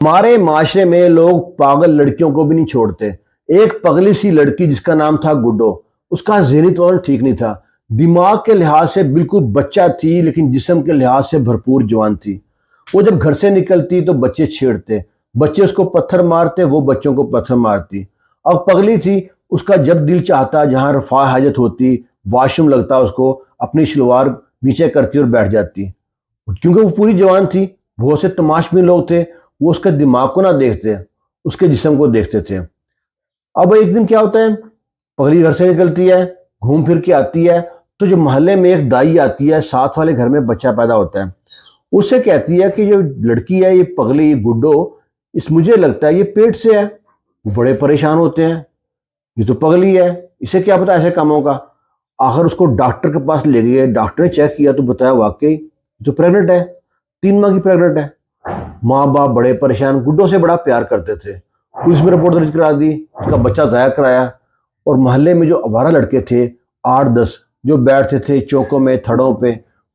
हमारे माशरे में लोग पागल लड़कियों को भी नहीं छोड़ते। एक पगली सी लड़की जिसका नाम था गुड्डो, उसका ज़हनी तौर ठीक नहीं था। दिमाग के लिहाज से बिल्कुल बच्चा थी, लेकिन जिस्म के लिहाज से भरपूर जवान थी। वो जब घर से निकलती तो बच्चे छेड़ते, बच्चे उसको पत्थर मारते, वो बच्चों को पत्थर मारती। अब पगली थी, उसका जब दिल चाहता, जहाँ रफा हाजत होती, वाशरूम लगता, उसको अपनी शलवार नीचे करती और बैठ जाती। क्योंकि वो पूरी जवान थी, बहुत से तमाशबीन लोग थे, वो उसके दिमाग को ना देखते, उसके जिस्म को देखते थे। अब एक दिन क्या होता है, पगली घर से निकलती है, घूम फिर के आती है, तो जो मोहल्ले में एक दाई आती है, साथ वाले घर में बच्चा पैदा होता है। उससे कहती है कि जो लड़की है, ये पगली, ये गुड्डो, इस मुझे लगता है ये पेट से है। वो बड़े परेशान होते हैं, ये तो पगली है, इसे क्या पता ऐसे कामों का। आखिर उसको डॉक्टर के पास ले गए, डॉक्टर ने चेक किया तो बताया वाकई जो प्रेग्नेंट है, 3 माह की प्रेग्नेंट है। माँ बाप बड़े परेशान, गुड्डो से बड़ा प्यार करते थे। पुलिस में रिपोर्ट दर्ज करा दी, उसका बच्चा ज़ाया कराया। और मोहल्ले में जो आवारा लड़के थे 8-10, जो बैठते थे चौकों में, थड़ों पे,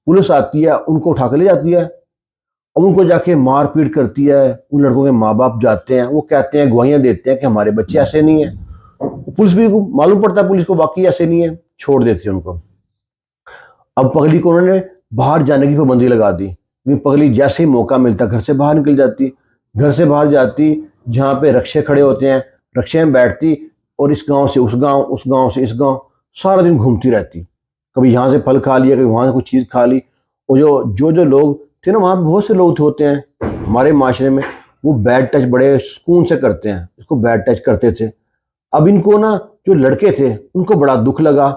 पुलिस आती है, उनको उठा के ले जाती है। अब उनको जाके मार पीट करती है। उन लड़कों के माँ बाप जाते हैं, वो कहते हैं, गवाहियाँ देते हैं कि हमारे बच्चे ऐसे नहीं है। पुलिस भी मालूम पड़ता है, पुलिस को वाकई ऐसे नहीं है, छोड़ देती है उनको। अब पगली को उन्होंने बाहर जाने की पाबंदी लगा दी। पगली जैसे ही मौका मिलता घर से बाहर निकल जाती, घर से बाहर जाती, जहाँ पे रक्शे खड़े होते हैं, रक्शे में बैठती और इस गांव से उस गांव, उस गांव से इस गांव, सारा दिन घूमती रहती। कभी यहाँ से फल खा लिया, कभी वहाँ से कुछ चीज़ खा ली। और जो लोग थे ना, वहाँ पे बहुत से लोग होते हैं हमारे माशरे में, वो बैड टच बड़े सुकून से करते हैं, इसको बैड टच करते थे। अब इनको ना, जो लड़के थे, उनको बड़ा दुख लगा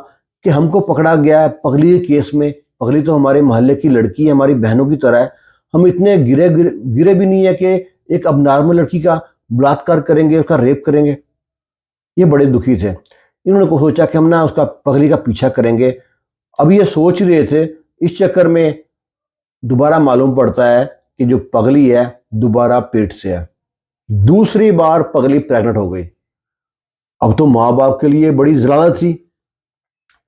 कि हमको पकड़ा गया है पगली के केस में। पगली तो हमारे मोहल्ले की लड़की है, हमारी बहनों की तरह है। हम इतने गिरे भी नहीं है कि एक अब नॉर्मल लड़की का बलात्कार करेंगे, उसका रेप करेंगे। ये बड़े दुखी थे। इन्होंने को सोचा कि हम ना उसका, पगली का पीछा करेंगे। अब ये सोच रहे थे, इस चक्कर में दोबारा मालूम पड़ता है कि जो पगली है दोबारा पेट से है। दूसरी बार पगली प्रेग्नेंट हो गई। अब तो माँ बाप के लिए बड़ी जलालत थी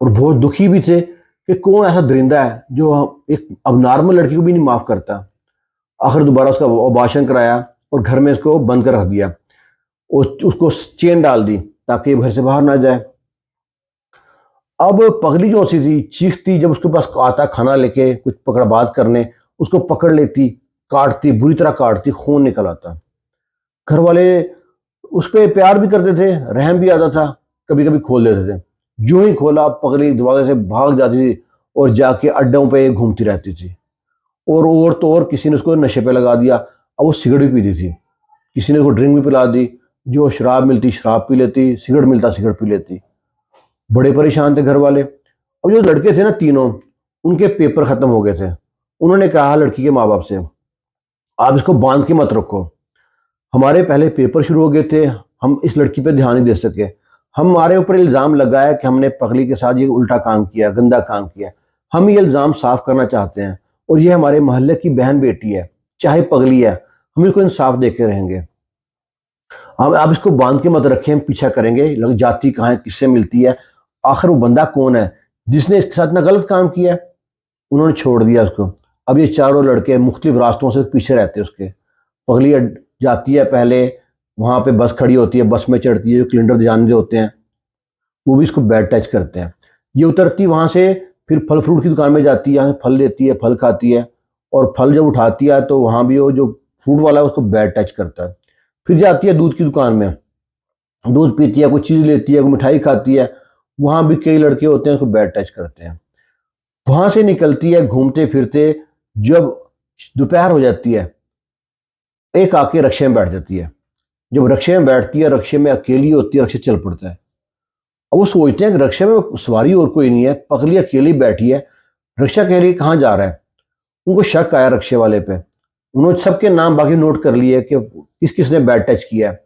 और बहुत दुखी भी थे कि कौन ऐसा दरिंदा है जो एक अब नॉर्मल लड़की को भी नहीं माफ करता। आखिर दोबारा उसका अबॉर्शन कराया और घर में इसको बंद कर रख दिया और उसको चेन डाल दी ताकि घर से बाहर ना जाए। अब पगली जो सी थी, चीखती जब उसके पास आता खाना लेके कुछ पकड़बाज करने, उसको पकड़ लेती, काटती, बुरी तरह काटती, खून निकल आता। घर वाले उस पर प्यार भी करते थे, रहम भी आता था, कभी कभी खोल देते थे। जो ही खोला, पगली दरवाजे से भाग जाती थी और जाके अड्डों पे घूमती रहती थी। और तो और किसी ने उसको नशे पे लगा दिया। अब वो सिगरेट भी पीती थी, किसी ने उसको ड्रिंक भी पिला दी, जो शराब मिलती शराब पी लेती, सिगरेट मिलता सिगरेट पी लेती। बड़े परेशान थे घर वाले। अब जो लड़के थे ना तीनों, उनके पेपर खत्म हो गए थे। उन्होंने कहा लड़की के माँ बाप से, आप इसको बांध के मत रखो, हमारे पहले पेपर शुरू हो गए थे, हम इस लड़की पे ध्यान नहीं दे सके। हमारे ऊपर इल्ज़ाम लगाया कि हमने पगली के साथ ये उल्टा काम किया, गंदा काम किया। हम ये इल्ज़ाम साफ करना चाहते हैं और ये हमारे मोहल्ले की बहन बेटी है, चाहे पगली है, हम इसको इंसाफ दे के रहेंगे। हम आप इसको बांध के मत रखें, हम पीछा करेंगे, लग जाती कहाँ है, किससे मिलती है, आखिर वो बंदा कौन है जिसने इसके साथ इतना गलत काम किया है। उन्होंने छोड़ दिया उसको। अब ये चारों लड़के मुख्तलिफ रास्तों से पीछे रहते उसके। पगली जाती है पहले, वहाँ पे बस खड़ी होती है, बस में चढ़ती है, जो कैलेंडर जानते होते हैं वो भी इसको बैड टच करते हैं। ये उतरती वहाँ से, फिर फल फ्रूट की दुकान में जाती है, यहाँ से फल लेती है, फल खाती है। और फल जब उठाती है तो वहाँ भी वो जो फ्रूट वाला है उसको बैड टच करता है। फिर जाती है दूध की दुकान में, दूध पीती है, कोई चीज़ लेती है, कोई मिठाई खाती है, वहाँ भी कई लड़के होते हैं उसको बैड टच करते हैं। वहाँ से निकलती है घूमते फिरते, जब दोपहर हो जाती है, एक आके रक्शे में बैठ जाती है। जब रक्शे में बैठती है, रक्शे में अकेली होती है, रक्शे चल पड़ता है। अब वो सोचते हैं कि रक्शे में सवारी और कोई नहीं है, पगली अकेली बैठी है, रक्षा के लिए कहाँ जा रहा है। उनको शक आया रक्शे वाले पे। उन्होंने सबके नाम बाकी नोट कर लिए कि किस किस ने बैड टच किया है।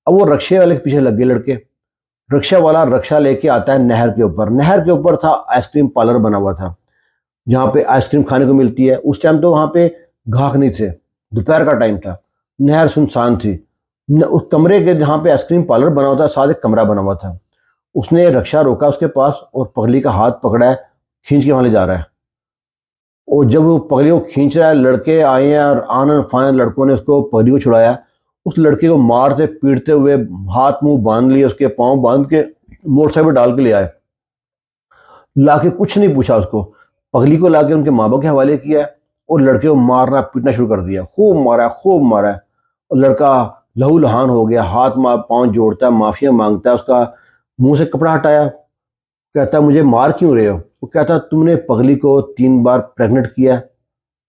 अब वो रक्शे वाले के पीछे लग गए लड़के। रक्षा वाला रक्षा लेके आता है नहर के ऊपर। नहर के ऊपर था आइसक्रीम पार्लर बना हुआ था, जहाँ पे आइसक्रीम खाने को मिलती है। उस टाइम तो वहाँ पे घाघ नहीं थे, दोपहर का टाइम था, नहर सुनसान थी। उस कमरे के जहाँ पे आइसक्रीम पार्लर बना हुआ था, साथ एक कमरा बना हुआ था। उसने रक्षा रोका उसके पास और पगली का हाथ पकड़ा है, खींच के वहाँ ले जा रहा है। और जब वो पगली को खींच रहा है, लड़के आए हैं और आनन फानन लड़कों ने उसको पगली को छुड़ाया। उस लड़के को मारते पीटते हुए हाथ मुंह बांध लिए, उसके पांव बांध के मोटरसाइकिल पर डाल के ले आए। लाके कुछ नहीं पूछा उसको, पगली को लाके उनके माँ बाप के हवाले किया और लड़के को मारना पीटना शुरू कर दिया। खूब मारा है। और लड़का लहू लहान हो गया, हाथ पांव जोड़ता है, माफिया मांगता है, उसका मुंह से कपड़ा हटाया, कहता मुझे मार क्यों रहे हो। वो कहता तुमने पगली को 3 बार प्रेग्नेंट किया,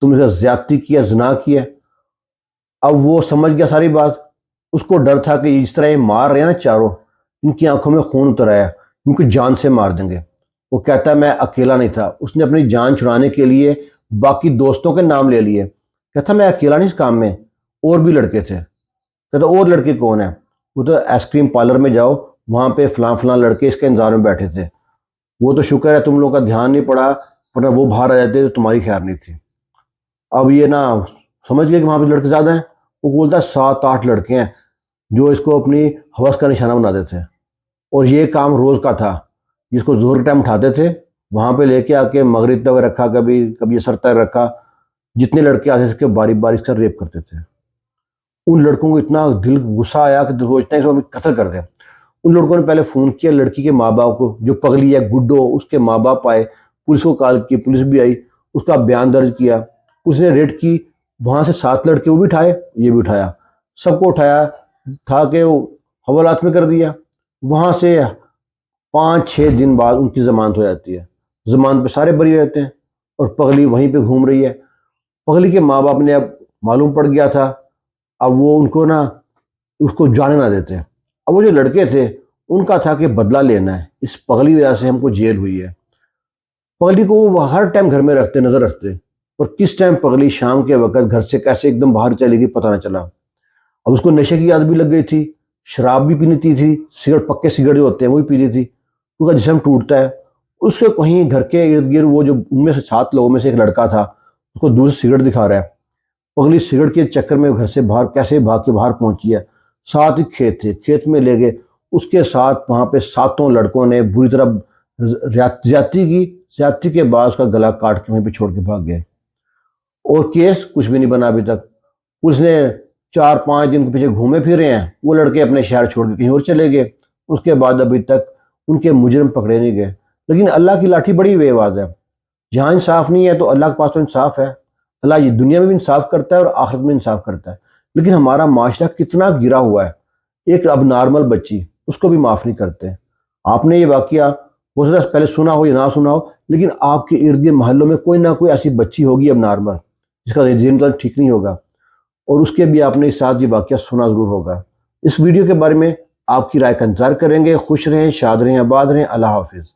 तुमने ज्यादती किया, जिना किया। अब वो समझ गया सारी बात। उसको डर था कि इस तरह ये मार रहे हैं ना चारों, इनकी आंखों में खून उतर आया, इनको जान से मार देंगे। वो कहता मैं अकेला नहीं था, उसने अपनी जान छुड़ाने के लिए बाकी दोस्तों के नाम ले लिए। कहता मैं अकेला नहीं इस काम में, और भी लड़के थे। कहता और लड़के कौन है। वो तो आइसक्रीम पार्लर में जाओ, वहाँ पे फलां फलां लड़के इसके इंतजार में बैठे थे। वो तो शुक्र है तुम लोगों का ध्यान नहीं पड़ा, वरना वो बाहर आ जाते तो तुम्हारी खैर नहीं थी। अब ये ना समझ गए कि वहाँ पे लड़के ज़्यादा हैं। वो बोलता है 7-8 लड़के हैं जो इसको अपनी हवस का निशाना बनाते थे, और ये काम रोज़ का था। जिसको जोहर के टाइम उठाते थे, वहाँ पे लेके आके मगरिब तक रखा, कभी कभी असर तक रखा। जितने लड़के आते थे बारी बारी इसका रेप करते थे। उन लड़कों को इतना दिल गुस्सा आया कि सोचते हैं इसको हमें कत्ल कर दें। उन लड़कों ने पहले फ़ोन किया लड़की के माँ बाप को, जो पगली है गुड्डो, उसके माँ बाप आए, पुलिस को कॉल की, पुलिस भी आई, उसका बयान दर्ज किया, उसने रेड की। वहाँ से 7 लड़के वो भी उठाए, ये भी उठाया, सबको उठाया था कि हवालात में कर दिया। वहाँ से 5-6 दिन बाद उनकी ज़मानत हो जाती है। ज़मानत पे सारे बरी हो जाते हैं और पगली वहीं पे घूम रही है। पगली के माँ बाप ने अब मालूम पड़ गया था, अब वो उनको ना उसको जाने ना देते। अब वो जो लड़के थे उनका था कि बदला लेना है, इस पगली वजह से हमको जेल हुई है। पगली को वो हर टाइम घर में रखते, नजर रखते, और किस टाइम पगली शाम के वक्त घर से कैसे एकदम बाहर चली गई पता ना चला। अब उसको नशे की आदत भी लग गई थी, शराब भी पीनी थी, सिगरेट, पक्के सिगरेट जो होते हैं वो भी पीती थी। उसका जिस्म टूटता है। उसके कहीं घर के इर्द गिर्द वो जो उनमें से 7 लोगों में से एक लड़का था, उसको दूर से सिगरेट दिखा रहा है। पगली सिगरेट के चक्कर में घर से बाहर कैसे भाग के बाहर पहुंची है। साथ ही खेत थे, खेत में ले गए, उसके साथ वहां पे 7 लड़कों ने बुरी तरह ज्यादती की। ज्यादती के बाद उसका गला काट के वहीं पे छोड़ के भाग गए, और केस कुछ भी नहीं बना अभी तक। पुलिस ने 4-5 दिन के पीछे घूमे फिरे हैं, वो लड़के अपने शहर छोड़ के कहीं और चले गए। उसके बाद अभी तक उनके मुजरिम पकड़े नहीं गए। लेकिन अल्लाह की लाठी बड़ी बेआवाज है। जहाँ इंसाफ नहीं है तो अल्लाह के पास तो इंसाफ है। अल्लाह ये दुनिया में भी इंसाफ करता है और आखिरत में इंसाफ करता है। लेकिन हमारा माशरा कितना गिरा हुआ है, एक अब नॉर्मल बच्ची, उसको भी माफ़ नहीं करते। आपने ये वाकया हो सकता है पहले सुना हो या ना सुना हो, लेकिन आपके इर्द गिर्द मोहल्लों में कोई ना कोई ऐसी बच्ची होगी अब नॉर्मल, जिसका जहन ठीक नहीं होगा, और उसके भी आपने इस साथ ये वाकया सुना ज़रूर होगा। इस वीडियो के बारे में आपकी राय का इंतजार करेंगे। खुश रहें, शाद रहें, आबाद रहें। अल्लाह हाफिज़।